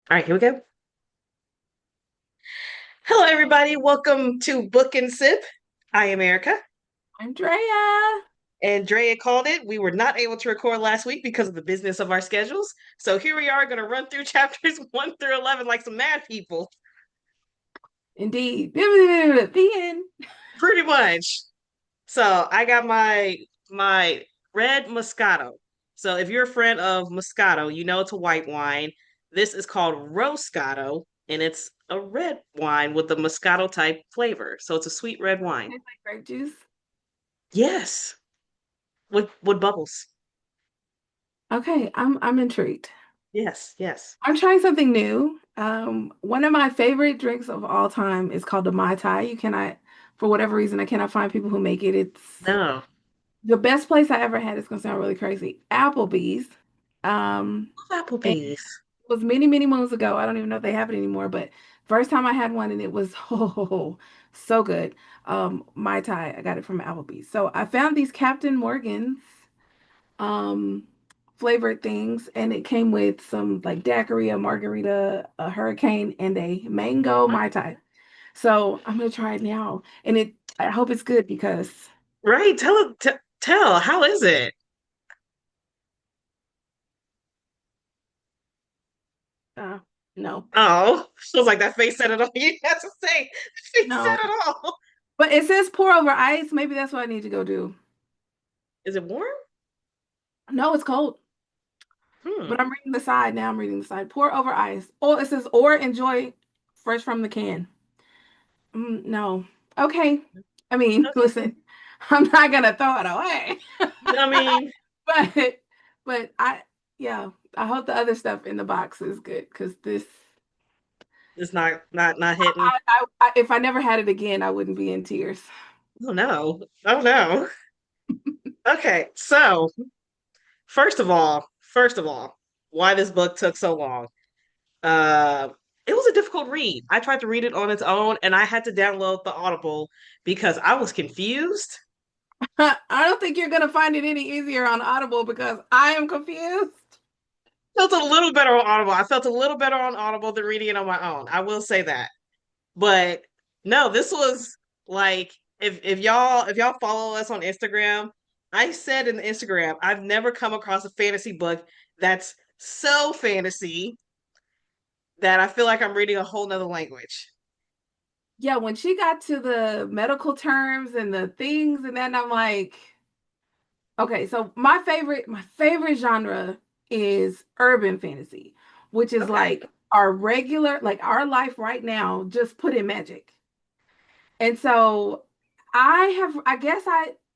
All right, here we go. Hello, everybody. Welcome to Book and Sip. I am Erica, Andrea. and Drea called it. We were not able to record last week because of the business of our schedules. So here we are going to run through chapters 1 through 11 like some mad people, Indeed. The end. pretty much. So I got my red Moscato. So if you're a friend of Moscato, you know it's a white wine. This is called Roscato, and it's a red wine with the Moscato type flavor. So it's a sweet red wine. Tastes like grape juice. Yes, with bubbles. Okay, I'm intrigued. Yes, yes. I'm trying something new. One of my favorite drinks of all time is called the Mai Tai. You cannot, for whatever reason, I cannot find people who make it. It's No. the best place I ever had. It's gonna sound really crazy. Applebee's. Um, and it Applebee's. was many, many moons ago. I don't even know if they have it anymore, but first time I had one and it was so good. Mai Tai, I got it from Applebee's. So I found these Captain Morgan's um flavored things, and it came with some like daiquiri, a margarita, a hurricane, and a mango Mai Tai. So I'm gonna try it now. And I hope it's good because Right. Tell. How is it? uh no. Oh, feels like that face said it all. You have to say. The face said No. it all. But it says pour over ice. Maybe that's what I need to go do. Is it warm? No, it's cold. Hmm. But I'm reading the side now. I'm reading the side. Pour over ice. Or it says, or enjoy fresh from the can. No. Okay. I mean, Okay. listen, I'm not gonna throw it away. I mean, But but yeah, I hope the other stuff in the box is good because this it's not hitting. if I never had it again, I wouldn't be in tears. Oh no. Oh no. Okay. So first of all, why this book took so long. Uh, it was a difficult read. I tried to read it on its own, and I had to download the Audible because I was confused. I don't think you're gonna find it any easier on Audible because I am confused. Felt a little better on Audible. I felt a little better on Audible than reading it on my own. I will say that. But no, this was like if y'all follow us on Instagram, I said in Instagram, I've never come across a fantasy book that's so fantasy that I feel like I'm reading a whole nother language. Yeah, when she got to the medical terms and the things and that, and I'm like, okay, so my favorite genre is urban fantasy, which is Okay. like our regular, like our life right now, just put in magic. And so I guess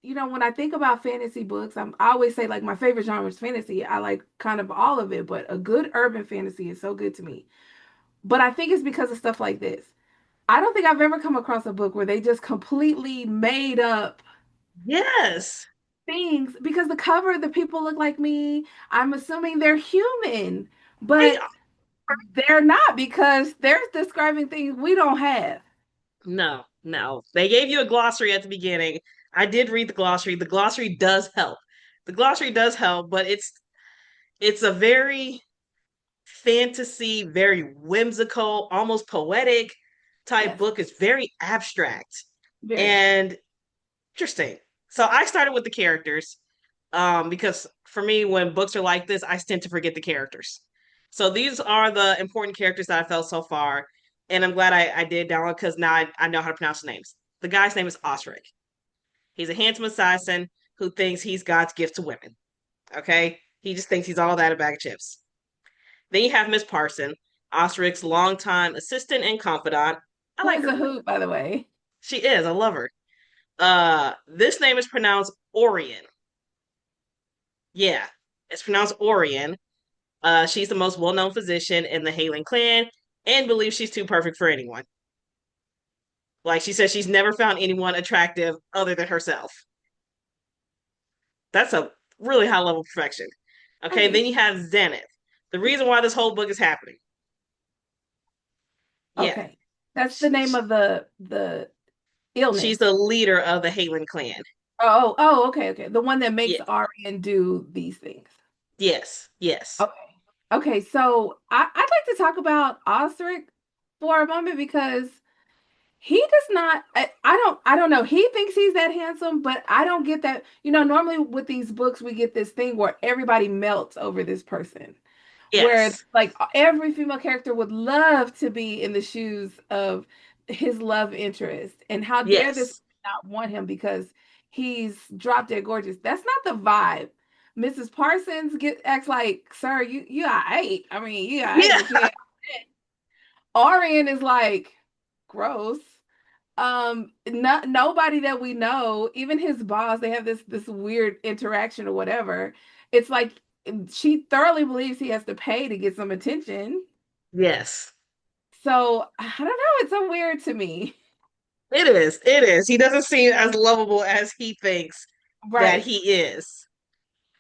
when I think about fantasy books, I always say like my favorite genre is fantasy. I like kind of all of it, but a good urban fantasy is so good to me. But I think it's because of stuff like this. I don't think I've ever come across a book where they just completely made up Yes. things because the cover, the people look like me. I'm assuming they're human, Right. but they're not because they're describing things we don't have. No, no. They gave you a glossary at the beginning. I did read the glossary. The glossary does help. The glossary does help, but it's a very fantasy, very whimsical, almost poetic type Yes, book. It's very abstract very. and interesting. So I started with the characters, because for me, when books are like this, I tend to forget the characters. So these are the important characters that I felt so far, and I'm glad I did download because now I know how to pronounce the names. The guy's name is Osric. He's a handsome assassin who thinks he's God's gift to women. Okay, he just thinks he's all that a bag of chips. Then you have Miss Parson, Osric's longtime assistant and confidant. I Who like is a her. hoot, by the way? She is. I love her. This name is pronounced Orion. Yeah, it's pronounced Orion. She's the most well-known physician in the Halen clan and believes she's too perfect for anyone. Like she says, she's never found anyone attractive other than herself. That's a really high level of perfection. Okay, then Okay. you have Zenith. The reason why this whole book is happening. Yeah, Okay. That's the name of the she's illness. the leader of the Halen clan. Oh, okay, okay. The one that Yeah, makes Aryan do these things. yes, yes. Okay. Okay, so I'd like to talk about Osric for a moment because he does not I don't know. He thinks he's that handsome, but I don't get that. You know, normally with these books we get this thing where everybody melts over this person. Where Yes. like every female character would love to be in the shoes of his love interest. And how dare this Yes. not want him because he's drop dead gorgeous. That's not the vibe. Mrs. Parsons acts like, sir, you are eight. I mean, you are eight, Yeah. but you ain't. Orion is like gross. Nobody that we know, even his boss, they have this weird interaction or whatever. It's like she thoroughly believes he has to pay to get some attention. Yes. So I don't know, it's so weird to me. It is. It is. He doesn't seem as lovable as he thinks that Right. he is.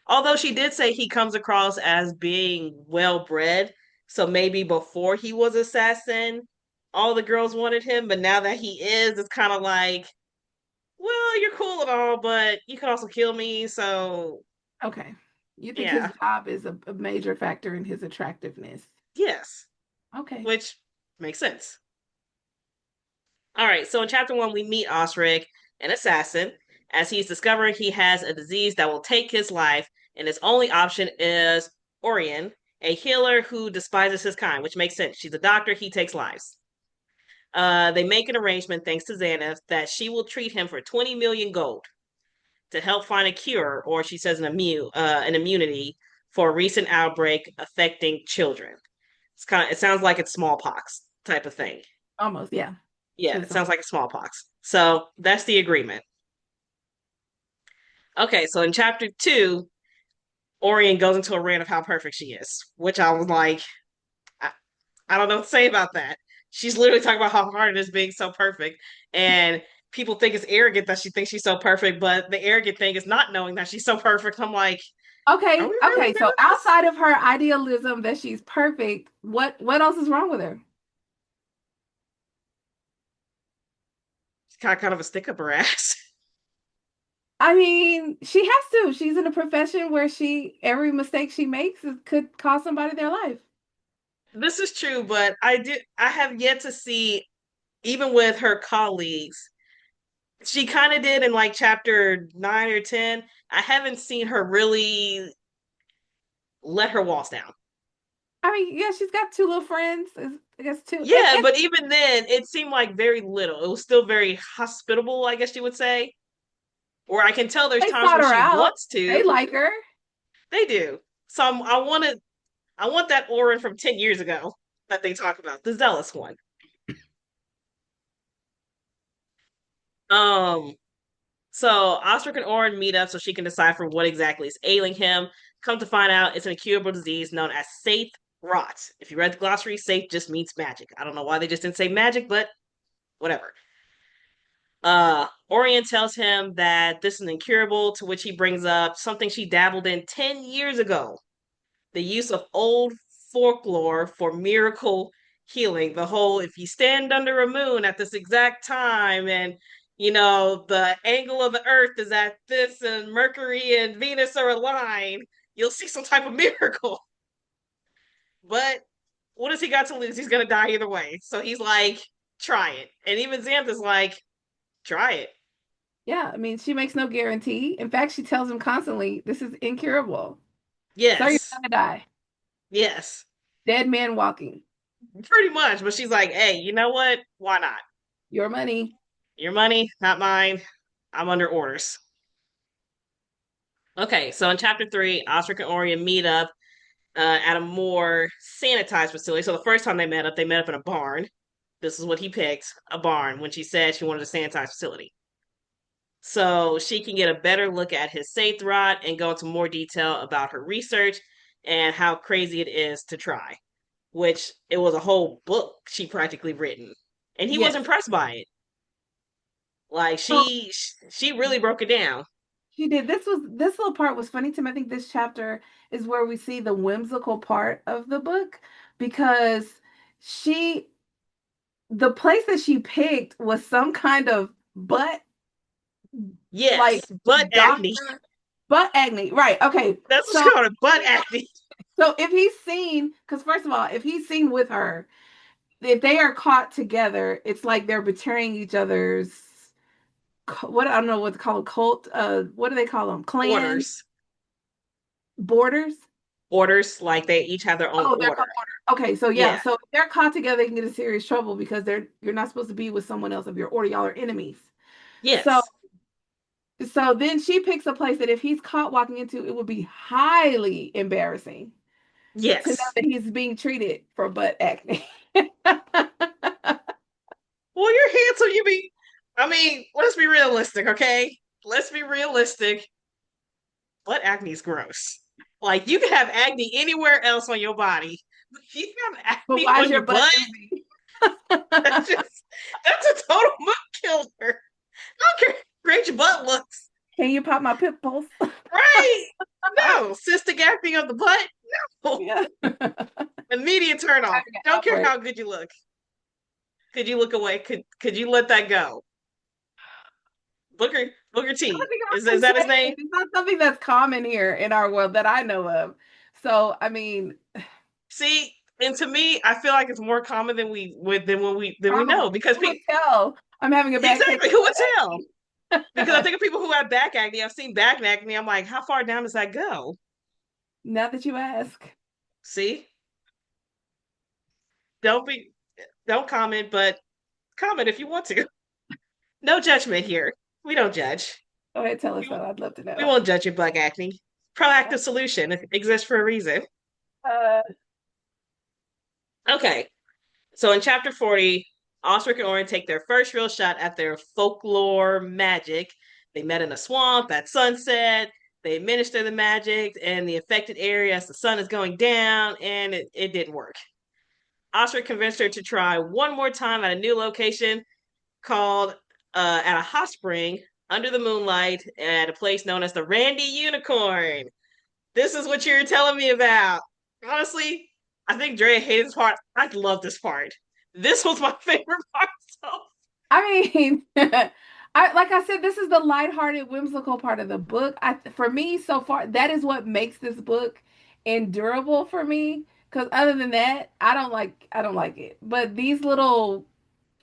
Although she did say he comes across as being well bred. So maybe before he was assassin, all the girls wanted him, but now that he is, it's kind of like, well, you're cool and all, but you can also kill me. So Okay. You think his yeah, job is a major factor in his attractiveness? yes, Okay. which makes sense. All right, so in chapter one, we meet Osric, an assassin, as he's discovering he has a disease that will take his life, and his only option is Orion, a healer who despises his kind, which makes sense. She's a doctor, he takes lives. They make an arrangement, thanks to Xanath, that she will treat him for 20 million gold to help find a cure, or she says an immunity for a recent outbreak affecting children. It sounds like it's smallpox type of thing. Almost, yeah. Yeah, Says it so. sounds like a smallpox. So that's the agreement. Okay, so in chapter two, Orion goes into a rant of how perfect she is, which I was like, I, I don't know what to say about that. She's literally talking about how hard it is being so perfect. And people think it's arrogant that she thinks she's so perfect, but the arrogant thing is not knowing that she's so perfect. I'm like, are Okay, we really okay. doing So this? outside of her idealism that she's perfect, what else is wrong with her? She's kind of a stick up her ass. I mean, she has to. She's in a profession where every mistake she makes could cost somebody their life. This is true, but I have yet to see, even with her colleagues, she kind of did in like chapter 9 or 10. I haven't seen her really let her walls down. I mean, yeah, she's got two little friends. I guess two, Yeah, and but even then, it seemed like very little. It was still very hospitable, I guess you would say. Or I can tell there's they times sought where her she out. wants They to. like her. They do. So I want that Orin from 10 years ago that they talk about, the zealous one. Um, so Osric and Orin meet up so she can decipher what exactly is ailing him. Come to find out, it's an incurable disease known as Saith Rot. If you read the glossary, Saith just means magic. I don't know why they just didn't say magic, but whatever. Orion tells him that this is incurable, to which he brings up something she dabbled in 10 years ago, the use of old folklore for miracle healing. The whole, if you stand under a moon at this exact time and the angle of the earth is at this and Mercury and Venus are aligned, you'll see some type of miracle. But what has he got to lose? He's gonna die either way. So he's like, try it. And even Xanth is like, try it. Yeah, I mean, she makes no guarantee. In fact, she tells him constantly, "This is incurable. Sir, you're Yes. gonna die. Yes. Dead man walking. Pretty much. But she's like, hey, you know what? Why not? Your money." Your money, not mine. I'm under orders. Okay, so in chapter three, Osric and Orion meet up at a more sanitized facility. So the first time they met up in a barn. This is what he picked, a barn, when she said she wanted a sanitized facility. So she can get a better look at his safe rot and go into more detail about her research and how crazy it is to try, which it was a whole book she practically written. And he was Yes. impressed by it. Like So she really broke it down. she did. This little part was funny to me. I think this chapter is where we see the whimsical part of the book because she the place that she picked was some kind of butt like Yes, butt acne. doctor butt acne. Right. Okay. That's what So you call it, butt acne. So if he's seen, because first of all, if he's seen with her, if they are caught together, it's like they're betraying each other's what I don't know what to call them, cult. What do they call them? Clan Orders. borders. Orders, like they each have their own Oh, they're order. called order. Okay, so yeah, Yeah. so if they're caught together, they can get in serious trouble because you're not supposed to be with someone else of your order. Y'all are enemies. So Yes. so then she picks a place that if he's caught walking into, it would be highly embarrassing to know Yes. that he's being treated for butt acne. Well, you're handsome. I mean, let's be realistic, okay? Let's be realistic. Butt acne is gross. Like, you can have acne anywhere else on your body. But if you have But acne why is on your your butt butt, oozing? that's just, that's a total mood killer. I don't care how great your butt looks. Can you pop my pimples? Right? No. Cystic acne of the butt? No. Yeah. Immediate turn off. Having an Don't care outbreak. how good you look. Could you look away? Could you let that go? Booker The only T. thing I Is can that his say name? is it's not something that's common here in our world that I know of. So, I mean, See, and to me, I feel like it's more common than we know probably because who would tell I'm having a bad case exactly of who would butt tell? Because I acne. think of people who have back acne. I've seen back acne. I'm like, how far down does that go? Now that you ask. See, don't be, don't comment, but comment if you want to. No judgment here. We don't judge. Go ahead, tell us We, though. I'd love to we know. won't judge your back acne. Proactive solution exists for a reason. Uh, Okay, so in chapter 40, Osric and Orin take their first real shot at their folklore magic. They met in a swamp at sunset. They administer the magic in the affected area as the sun is going down, and it didn't work. Osric convinced her to try one more time at a new location called at a hot spring under the moonlight at a place known as the Randy Unicorn. This is what you're telling me about. Honestly, I think Drea hated this part. I love this part. This was my favorite part. So I mean, I like I said, this is the lighthearted, whimsical part of the book. For me, so far, that is what makes this book endurable for me. Because other than that, I don't like it. But these little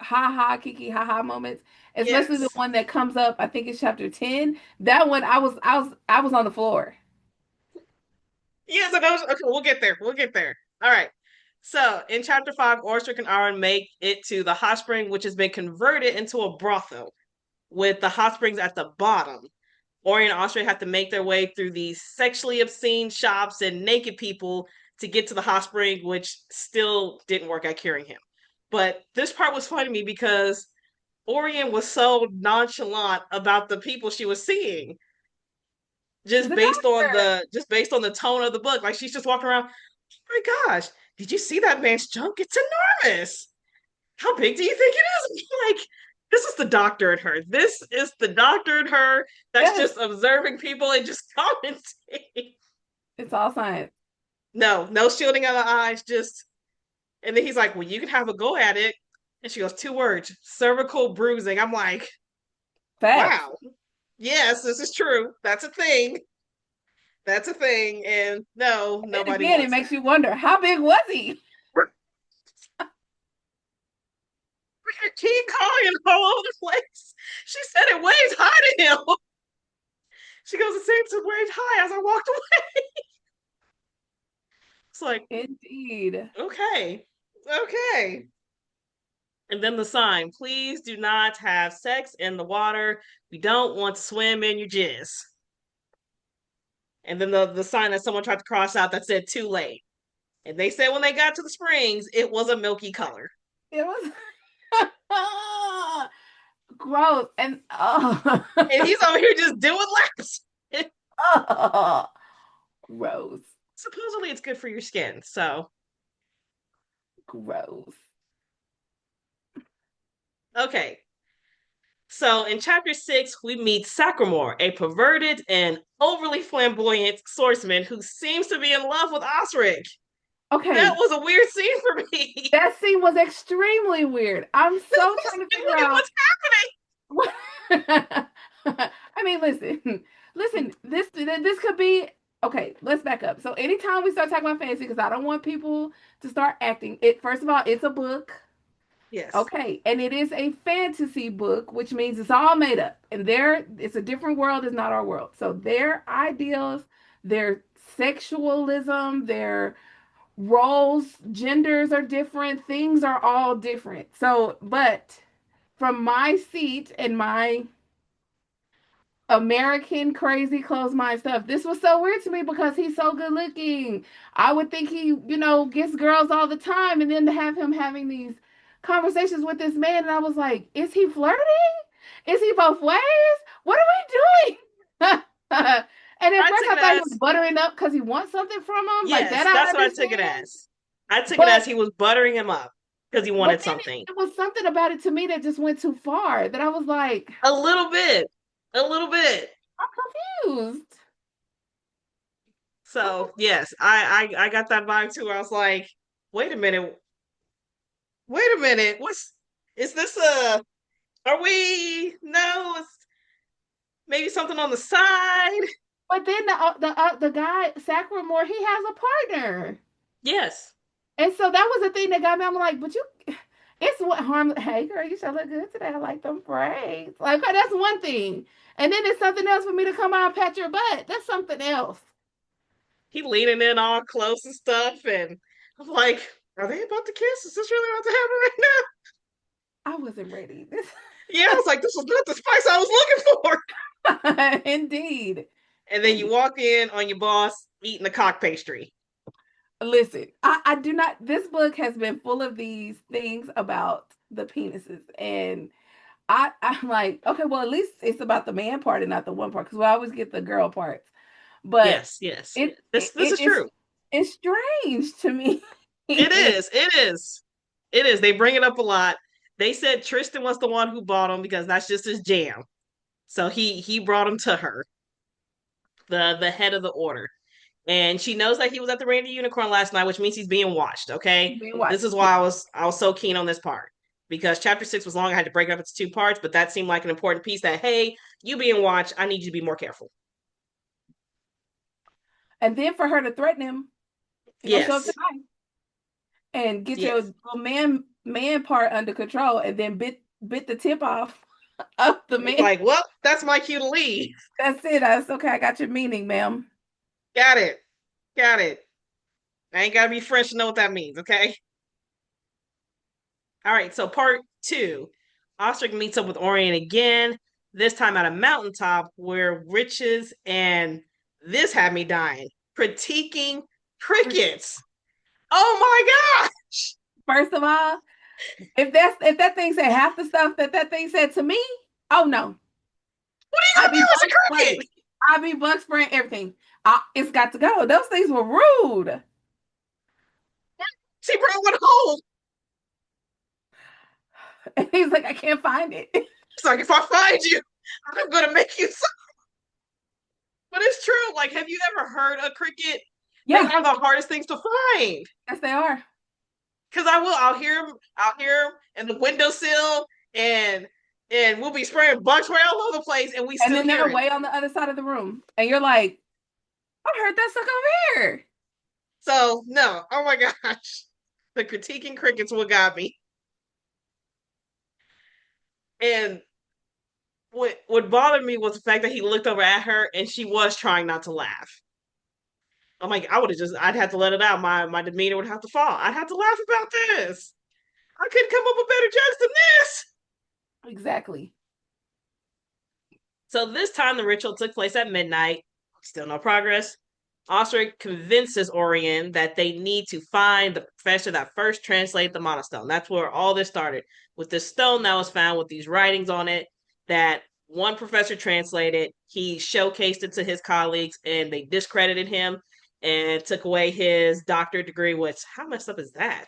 ha ha kiki ha ha moments, especially the yes, one that comes up, I think it's chapter 10. That one I was on the floor. yes, I know. Okay, we'll get there. We'll get there. All right. So in chapter 5, Orstrick and Aaron make it to the hot spring, which has been converted into a brothel with the hot springs at the bottom. Ori and Osprey have to make their way through these sexually obscene shops and naked people to get to the hot spring, which still didn't work out curing him. But this part was funny to me because Orion was so nonchalant about the people she was seeing, She's a doctor. just based on the tone of the book. Like she's just walking around. Oh my gosh, did you see that man's junk? It's enormous. How big do you think it is? Like, this is the doctor in her. This is the doctor in her that's Yes, just observing people and just commenting. it's all science. No, no shielding of the eyes, just and then he's like, well, you can have a go at it. And she goes, two words, cervical bruising. I'm like, Facts. wow. Yes, this is true. That's a thing. That's a thing. And no, And nobody again, it wants makes you wonder how big was he? that. Keep calling all over the place. She said it waved high to him. She goes, it seems to wave high as I walked away. It's like, Indeed. okay, okay. And then the sign, please do not have sex in the water. We don't want to swim in your jizz. And then the sign that someone tried to cross out that said too late. And they said when they got to the springs, it was a milky color. It was gross and And he's over here just doing laps. oh, gross, Supposedly it's good for your skin. So, gross. okay. So in chapter 6, we meet Sacramore, a perverted and overly flamboyant swordsman who seems to be in love with Osric. That Okay, was a weird scene for me. that scene was extremely weird. I'm so trying to figure Look at out what's happening. what. I mean, listen, listen. This could be. Okay, let's back up. So anytime we start talking about fantasy, because I don't want people to start acting it. First of all, it's a book. Yes. Okay, and it is a fantasy book, which means it's all made up. And it's a different world, it's not our world. So their ideals, their sexualism, their roles, genders are different, things are all different. So, but from my seat and my American crazy closed mind stuff. This was so weird to me because he's so good looking. I would think he, gets girls all the time, and then to have him having these conversations with this man, and I was like, is he flirting? Is he both ways? What are we doing? And at I first took I it thought he was as buttering up because he wants something from him. Like that yes, I that's what I took it understand. as. I took it But as he was buttering him up because he but wanted then something. it was something about it to me that just went too far. That I was like, A little bit. A little bit. I'm confused. I'm So yes, I got that vibe too. I was like, wait a minute, wait a minute. What's is this are we no, it's maybe something on the side? But then the guy Sackramore, he has a partner, Yes. and so that was the thing that got me. I'm like, but you, it's what harm. Hey, girl, you should look good today. I like them braids. Like, okay, that's one thing, and then it's something else for me to come out and pat your butt. That's something else. He leaning in all close and stuff, and I'm like, are they about to kiss? Is this really about to happen right now? I wasn't ready. Yeah, I was like, this was not the spice I was looking for. Indeed, And then you indeed. walk in on your boss eating the cock pastry. Listen, I do not. This book has been full of these things about the penises, and I'm like, okay, well, at least it's about the man part and not the one part, because we always get the girl parts. But Yes, yes. it, This it this is it's true. it's strange to me. It is. It is. It is. They bring it up a lot. They said Tristan was the one who bought him because that's just his jam. So he brought him to her, the head of the order. And she knows that he was at the Randy Unicorn last night, which means he's being watched. Okay, Being this is watched. why I was so keen on this part because chapter 6 was long. I had to break it up into two parts, but that seemed like an important piece. That hey, you being watched, I need you to be more careful. And then for her to threaten him, you're gonna show up Yes, tonight and get your yes. little man part under control, and then bit the tip off of the It's man. like, well, that's my cue to leave. That's it. That's okay. I got your meaning, ma'am. Got it, got it. I ain't gotta be French to know what that means. Okay. All right. So part two, Ostrich meets up with Orion again. This time at a mountaintop where Riches and this had me dying, critiquing crickets. Oh my gosh! First of all, if that thing said half the stuff that thing said to me, oh no, What are you I gonna be do as a bug spraying. cricket? I be bug spraying everything. It's got to go. Those things were rude. She brought one home. And he's like, I can't find it. It's like if I find you, I'm gonna make you. But it's true. Like, have you ever heard a cricket? They Yeah, are the hardest things to find. yes, they are. Because I'll hear them. I'll hear them in the windowsill, and we'll be spraying bugs right all over the place, and we And still then hear they're it. way on the other side of the room. And you're like, I heard that stuck over here. So no, oh my gosh, the critiquing crickets what got me. And what bothered me was the fact that he looked over at her and she was trying not to laugh. I'm like, I would have just, I'd have to let it out. My demeanor would have to fall. I'd have to laugh about this. I couldn't come up with better jokes than this. Exactly. So this time the ritual took place at midnight. Still no progress. Osric convinces Orion that they need to find the professor that first translated the monostone. That's where all this started with this stone that was found with these writings on it that one professor translated. He showcased it to his colleagues and they discredited him and took away his doctorate degree, which how messed up is that?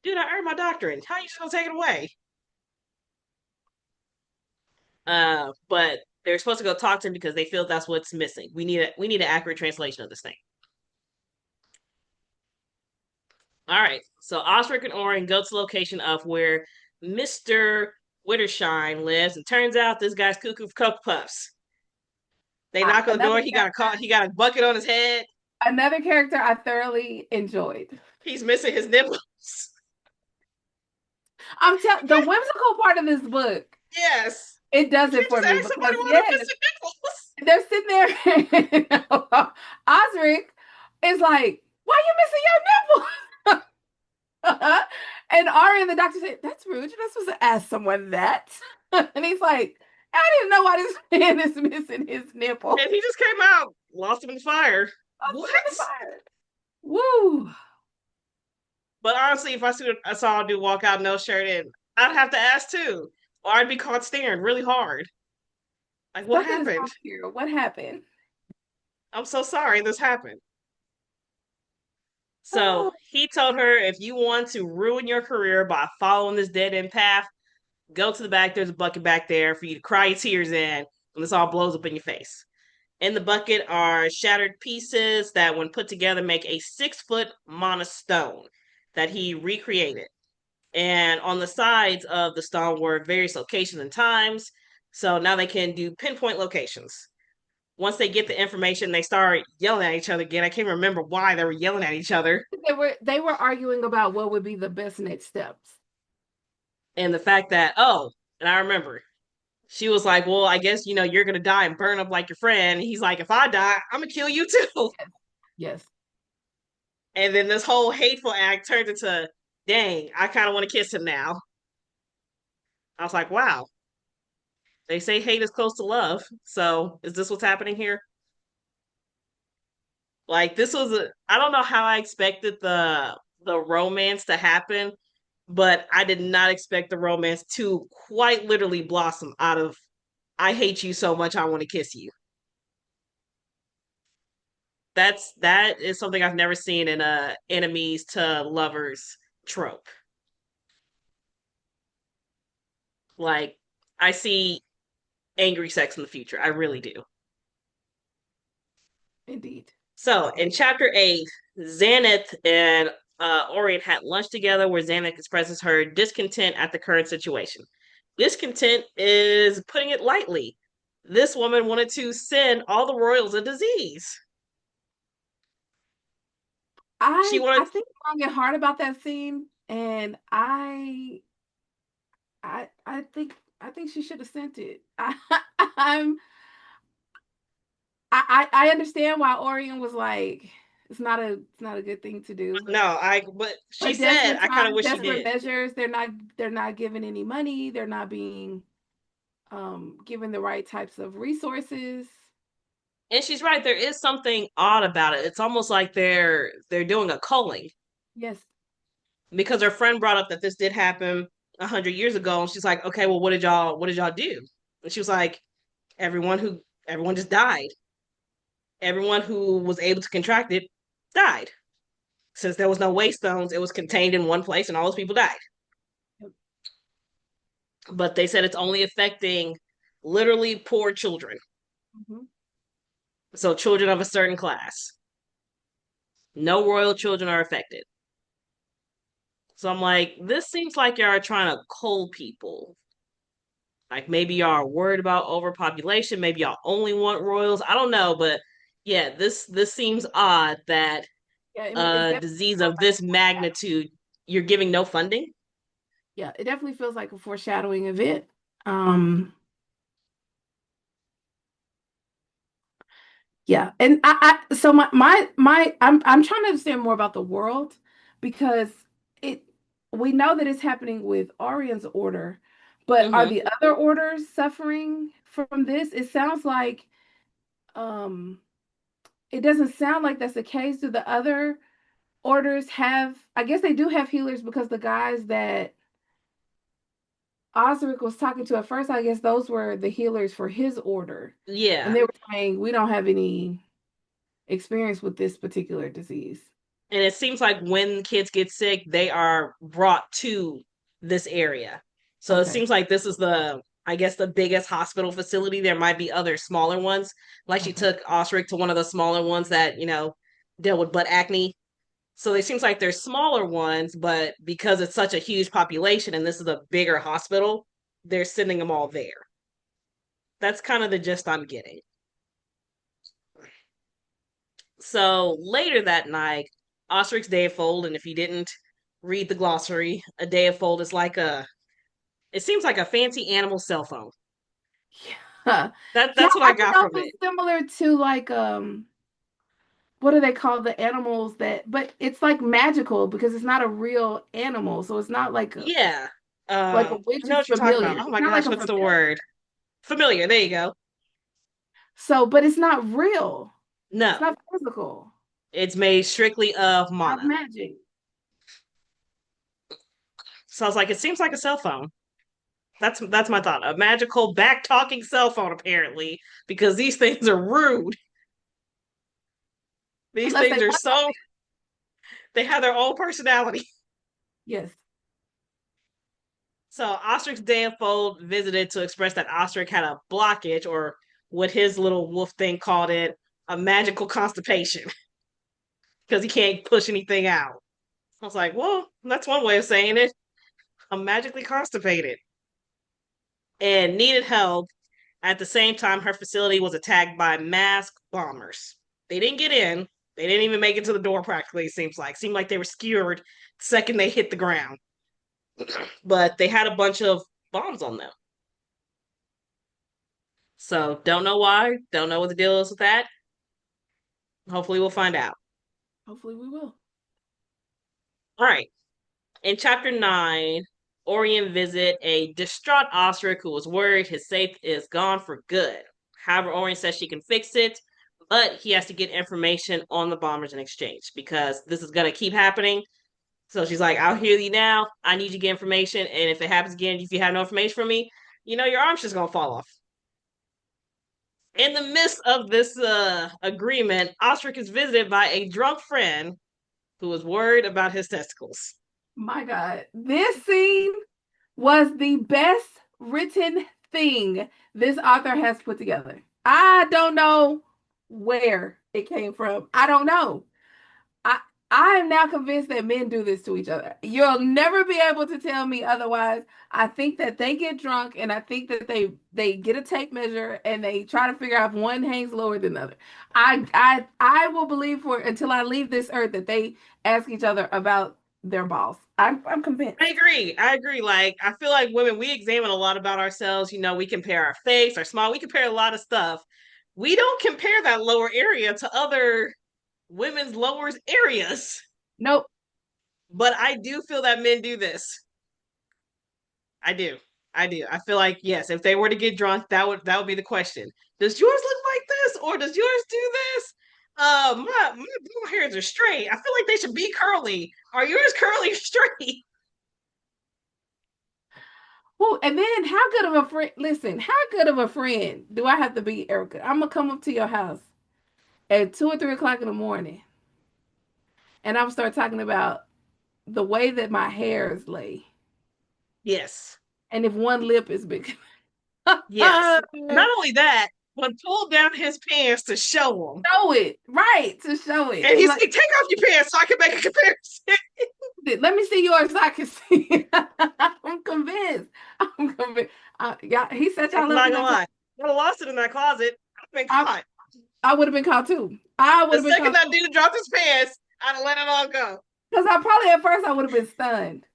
Dude, I earned my doctorate. How are you just gonna take it away? But they're supposed to go talk to him because they feel that's what's missing. We need an accurate translation of this thing. All right. So Osric and Orin go to the location of where Mr. Wittershine lives, and turns out this guy's cuckoo for Cocoa Puffs. They knock on the door. Another He got a call. character, He got a bucket on his head. another character I thoroughly enjoyed. He's missing his nipples. I'm telling the whimsical part of this book, Yes. it You does it can't for just me ask somebody because why they're yes, missing nipples. they're sitting there. Osric is like, "Why are you missing your nipple?" And Ari and the doctor say, "That's rude. You're not supposed to ask someone that." And he's like, "I didn't know why this man is missing his nipple." And he just came out, lost him in the fire. Toss What? him in the fire. Woo! But honestly, if I saw a dude walk out no shirt in, I'd have to ask too, or I'd be caught staring really hard. Like, what Something is happened? wrong here. What happened? I'm so sorry this happened. So Oh, he told her, if you want to ruin your career by following this dead end path, go to the back. There's a bucket back there for you to cry your tears in when this all blows up in your face. In the bucket are shattered pieces that, when put together, make a 6 foot monostone that he recreated. And on the sides of the stone were various locations and times. So now they can do pinpoint locations. Once they get the information, they start yelling at each other again. I can't remember why they were yelling at each other. they were arguing about what would be the best next steps. And the fact that, oh, and I remember, she was like, well, I guess, you're going to die and burn up like your friend. And he's like, if I die, I'm going to kill you too. Yes. Yes. And then this whole hateful act turned into, dang, I kind of want to kiss him now. I was like, wow, they say hate is close to love. So is this what's happening here? Like, this was I don't know how I expected the romance to happen, but I did not expect the romance to quite literally blossom out of I hate you so much I want to kiss you. That is something I've never seen in a enemies to lovers trope. Like, I see angry sex in the future. I really do. Indeed. So in chapter 8, Xanath and Orient had lunch together where Xanath expresses her discontent at the current situation. Discontent is putting it lightly. This woman wanted to send all the royals a disease. She I wanted, think long and hard about that scene, and I think she should have sent it. I'm I understand why Orion was like it's not a good thing to do. no, but she But said, desperate I kind of times, wish she desperate did. measures, they're not giving any money, they're not being given the right types of resources. And she's right, there is something odd about it. It's almost like they're doing a culling, Yes. because her friend brought up that this did happen 100 years ago, and she's like, okay, well, what did y'all do? And she was like, everyone just died. Everyone who was able to contract it died. Since there was no waystones, it was contained in one place, and all those people died. But they said it's only affecting literally poor children, Mhm. so children of a certain class. No royal children are affected. So I'm like, this seems like y'all are trying to cull people. Like, maybe y'all are worried about overpopulation. Maybe y'all only want royals. I don't know, but yeah, this seems odd that Yeah, it a definitely disease feels of like this a foreshadow. magnitude you're giving no funding. Yeah, it definitely feels like a foreshadowing event. Um, yeah, and so I'm trying to understand more about the world because it we know that it's happening with Orion's order, but are Mm-hmm. the other orders suffering from this? It sounds like um it doesn't sound like that's the case. Do the other orders have, I guess they do have healers because the guys that Osric was talking to at first, I guess those were the healers for his order. And Yeah, they were saying, we don't have any experience with this particular disease. and it seems like when kids get sick, they are brought to this area. So it Okay. seems like this is I guess, the biggest hospital facility. There might be other smaller ones. Like, she Okay. took Osric to one of the smaller ones that, dealt with butt acne. So it seems like there's smaller ones, but because it's such a huge population and this is a bigger hospital, they're sending them all there. That's kind of the gist I'm getting. So later that night, Ostric's Dayfold, and if you didn't read the glossary, a Dayfold is like it seems like a fancy animal cell phone. Yeah. Yeah, That's what I I don't got know from if it. it's similar to like what do they call the animals that, but it's like magical because it's not a real animal. So it's not Yeah. like a I witch know is what you're talking about. familiar. Oh It's my not like gosh, a what's the familiar. word? Familiar. There you go. So, but it's not real. It's No, not physical. it's made strictly of Of mana. magic. So I was like, it seems like a cell phone. That's my thought. A magical back talking cell phone, apparently, because these things are rude. These Unless they things are want so they have their own personality. yes. So Ostric's Danfold visited to express that Ostric had a blockage, or what his little wolf thing called it, a magical constipation, because he can't push anything out. I was like, well, that's one way of saying it. I'm magically constipated and needed help. At the same time, her facility was attacked by masked bombers. They didn't get in. They didn't even make it to the door. Practically, it seemed like they were skewered the second they hit the ground. But they had a bunch of bombs on them. So don't know why. Don't know what the deal is with that. Hopefully, we'll find out. Hopefully we will. All right. In chapter 9, Orion visit a distraught Ostrich who was worried his safe is gone for good. However, Orion says she can fix it, but he has to get information on the bombers in exchange because this is going to keep happening. So she's like, I'll heal you now. I need you to get information. And if it happens again, if you have no information from me, your arm's just going to fall off. In the midst of this agreement, Ostrich is visited by a drunk friend who is worried about his testicles. My God. This scene was the best written thing this author has put together. I don't know where it came from. I don't know. I I am now convinced that men do this to each other. You'll never be able to tell me otherwise. I think that they get drunk and I think that they get a tape measure and they try to figure out if one hangs lower than the other. I will believe for until I leave this earth that they ask each other about their balls. I'm I convinced. agree. I agree. Like, I feel like women, we examine a lot about ourselves. We compare our face, our smile, we compare a lot of stuff. We don't compare that lower area to other women's lower areas. Nope. But I do feel that men do this. I do. I do. I feel like yes, if they were to get drunk, that would be the question. Does yours look like this, or does yours do this? My blue hairs are straight. I feel like they should be curly. Are yours curly or straight? Well, and then how good of a friend? Listen, how good of a friend do I have to be, Erica? I'm gonna come up to your house at 2 or 3 o'clock in the morning, and I'm gonna start talking about the way that my hairs lay, Yes. and if one lip is big. Yes. Not only that, but pulled down his pants to show him. Show it, right? To show it. And Be he's like, like, take off your pants so I can make a comparison. let me see yours so I can see. I'm convinced. I'm convinced. Yeah, he set I'm y'all up not in gonna that time. lie. I would have lost it in that closet. I've been I, caught. I would have been caught too. I would The have been second caught that dude dropped his pants, I'd have let it all go. because I probably at first I would have been stunned.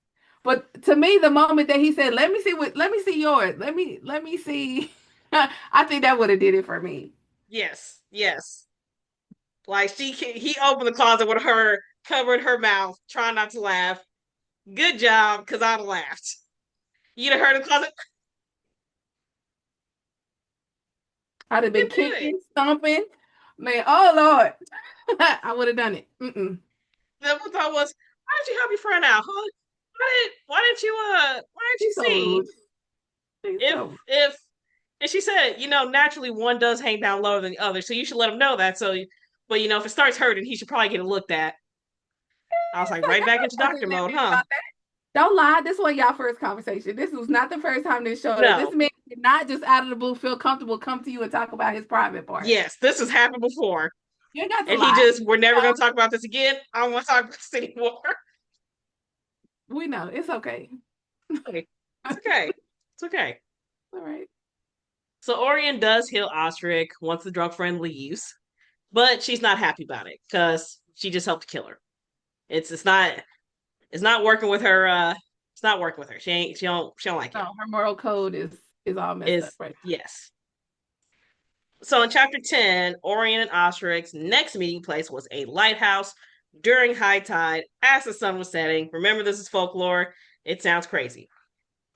But to me, the moment that he said, let me see yours. Let me see. I think that would have did it for me. Yes, yes. Like he opened the closet with her covering her mouth, trying not to laugh. Good job, because I'd have laughed. You'd have heard the closet. I'd have You been can do it. kicking, stomping. Man, oh Lord. I would have done it. Mm-mm. The one thought was, why didn't you help your friend out, huh? Why didn't you He's so see rude. He's if so if and she said, naturally one does hang down lower than the other, so you should let him know that. So, but if it starts hurting, he should probably get it looked at. I was like, like, right back into I don't doctor think that mode, man huh? about that. Don't lie. This was y'all first conversation. This was not the first time this showed up. This No, man did not just out of the blue feel comfortable come to you and talk about his private parts. yes, this has happened before, You ain't got to and he lie. just, we're never No, gonna talk about this again. I don't want to talk about this anymore. we know. It's okay. Okay, it's okay, it's okay. All right. So Orion does heal Ostrich once the drunk friend leaves. but she's not happy about it because she just helped kill her. It's not working with her. It's not working with her. She don't like it. No, her moral code is all messed up Is right yes. So in chapter 10, Orion and Ostric's next meeting place was a lighthouse during high tide as the sun was setting. Remember, this is folklore. It sounds crazy.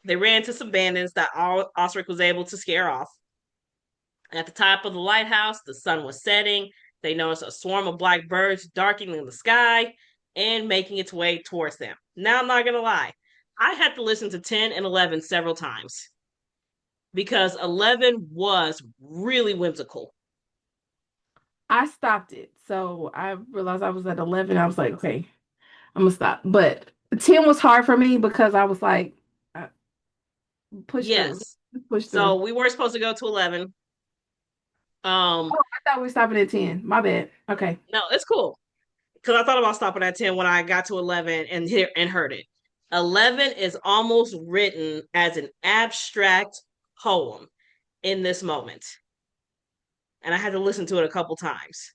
They ran into some bandits that Ostric was able to scare off. At the top of the lighthouse, the sun was setting. They noticed a swarm of black birds darkening the sky and making its way towards them. Now, I'm not going to lie. I had to listen to 10 and 11 several times because 11 was really whimsical. I stopped it. So I realized I was at 11. I was like, okay, I'm gonna stop. But 10 was hard for me because I was like, push through, Yes. push through. So we were supposed to go to 11. Oh, I thought we were stopping at 10. My bad. Okay. No, it's cool. Because I thought about stopping at 10 when I got to 11 and heard it. 11 is almost written as an abstract poem in this moment. And I had to listen to it a couple times.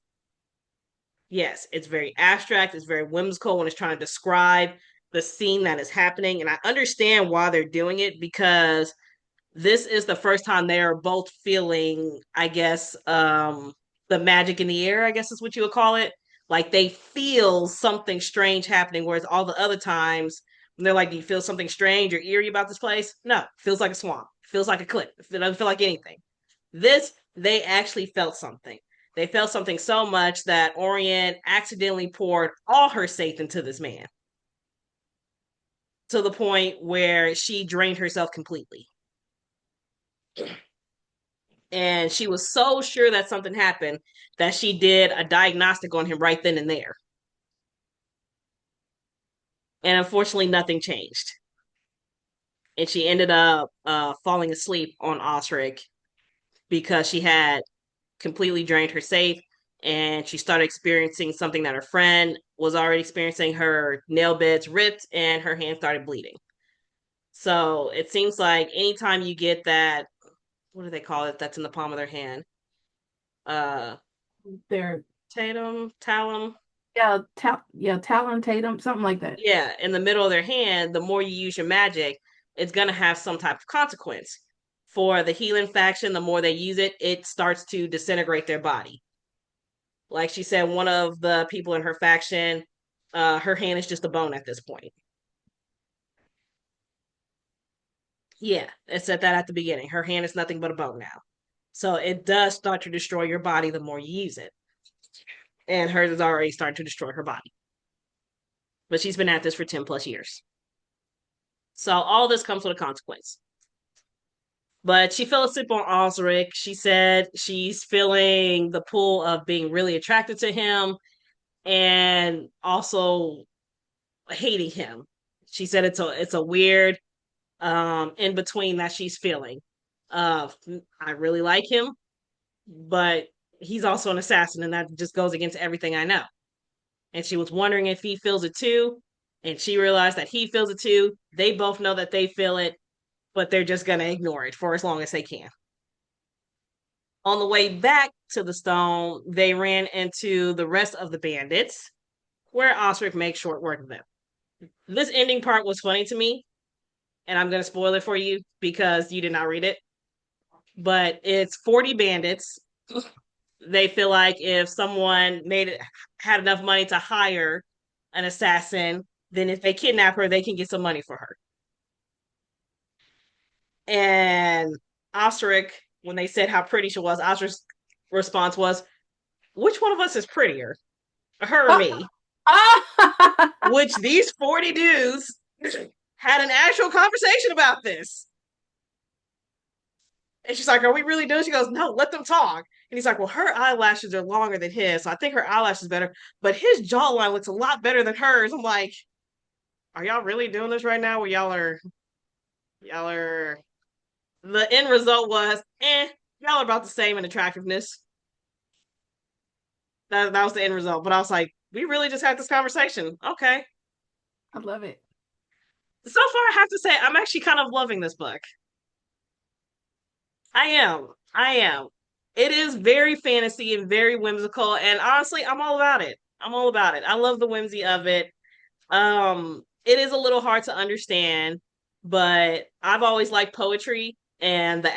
Yes, it's very abstract, it's very whimsical when it's trying to describe the scene that is happening. And I understand why they're doing it because this is the first time they are both feeling, I guess, the magic in the air, I guess is what you would call it. Like they feel something strange happening, whereas all the other times when they're like, do you feel something strange or eerie about this place? No, it feels like a swamp. It feels like a cliff. It doesn't feel like anything. This, they actually felt something. They felt something so much that Orient accidentally poured all her faith into this man to the point where she drained herself completely. And she was so sure that something happened that she did a diagnostic on him right then and there. And unfortunately, nothing changed. And she ended up falling asleep on Osric because she had completely drained her safe and she started experiencing something that her friend was already experiencing. Her nail beds ripped and her hand started bleeding. So it seems like anytime you get that, what do they call it? That's in the palm of their hand. Uh, There. talum, Yeah, Talon Tatum, something like that. yeah, in the middle of their hand, the more you use your magic, it's gonna have some type of consequence. For the healing faction, the more they use it, it starts to disintegrate their body. Like she said, one of the people in her faction, her hand is just a bone at this point. Yeah, it said that at the beginning. Her hand is nothing but a bone now. So it does start to destroy your body the more you use it. And hers is already starting to destroy her body. But she's been at this for 10 plus years. So all this comes with a consequence. But she fell asleep on Osric. She said she's feeling the pull of being really attracted to him and also hating him. She said it's a weird in between that she's feeling. Uh, I really like him, but he's also an assassin, and that just goes against everything I know. And she was wondering if he feels it too, and she realized that he feels it too. They both know that they feel it, but they're just gonna ignore it for as long as they can. On the way back to the stone, they ran into the rest of the bandits, where Osric makes short work of them. This ending part was funny to me, and I'm going to spoil it for you because you did not read it. But it's 40 bandits. They feel like if someone made it had enough money to hire an assassin, then if they kidnap her, they can get some money for her. And Osric, when they said how pretty she was, Osric's response was, "Which one of us is prettier, her or me?" Which these 40 dudes had an actual conversation about this. And she's like, "Are we really doing?" She goes, "No, let them talk." And he's like, "Well, her eyelashes are longer than his, so I think her eyelash is better, but his jawline looks a lot better than hers." I'm like, "Are y'all really doing this right now? Where y'all are?" The end result was, y'all are about the same in attractiveness. That was the end result. But I was like, we really just had this conversation. Okay. I love it. So far, I have to say, I'm actually kind of loving this book. I am. I am. It is very fantasy and very whimsical, and honestly, I'm all about it. I'm all about it. I love the whimsy of it. It is a little hard to understand, but I've always liked poetry and the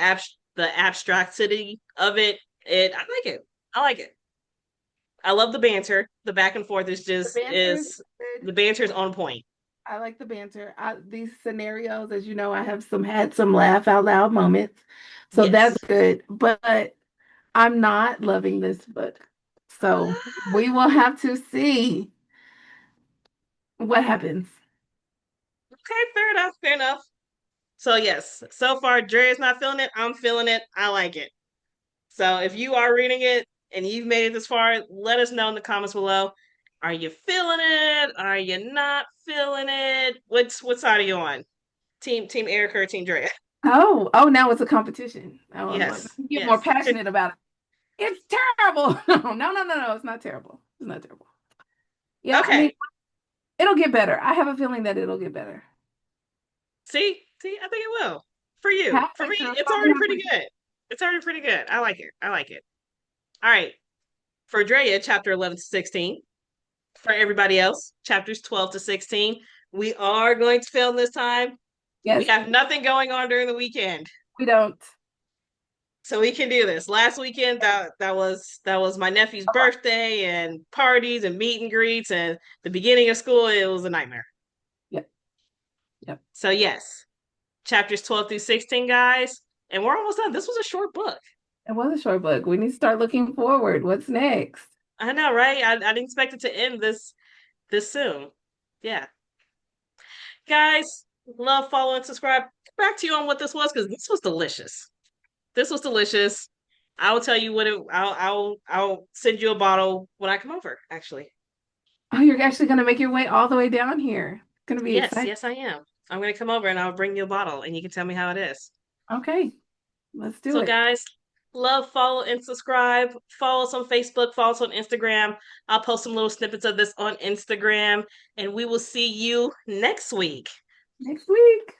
abstractity of it. I like it. I like it. I love the banter. The back and forth The banter is the good. banter is on point. I like the banter. These scenarios, as you know, I have had some laugh out loud moments, so that's Yes. good. But I'm not loving this book, so we will have to see what happens. Okay, fair enough. Fair enough. So yes, so far Dre's not feeling it. I'm feeling it. I like it. So if you are reading it and you've made it this far, let us know in the comments below. Are you feeling it? Are you not feeling it? What side are you on? Team Erica or Team Drea? Oh, now it's a competition. Oh, I'm Yes, get more yes. passionate about it. It's terrible. No. It's not terrible. It's not terrible. Yeah, I mean, Okay. it'll get better. I have a feeling that it'll get better. See, I think it will. For you. For Halfway me, through, it's probably already pretty halfway through. good. It's already pretty good. I like it. I like it. All right. For Drea, chapter 11 to 16. For everybody else, chapters 12 to 16. We are going to film this time. We Yes, have nothing going on during the weekend. we don't. So we can do this. Last weekend that was my nephew's birthday and parties and meet and greets and the beginning of school, it was a nightmare. Yep, yep. So yes, chapters 12 through 16, guys. And we're almost done. This was a short book. It was a short book. We need to start looking forward. What's next? I know, right? I didn't expect it to end this soon. Yeah. Guys, love, follow, and subscribe. Back to you on what this was, because this was delicious. This was delicious. I will tell you what it I'll send you a bottle when I come over, actually. Oh, you're actually going to make your way all the way down here. It's going to be Yes, exciting. yes, I am. I'm gonna come over and I'll bring you a bottle and you can tell me how it is. Okay, let's do So it. guys, love, follow, and subscribe. Follow us on Facebook, follow us on Instagram. I'll post some little snippets of this on Instagram, and we will see you next week. Next week.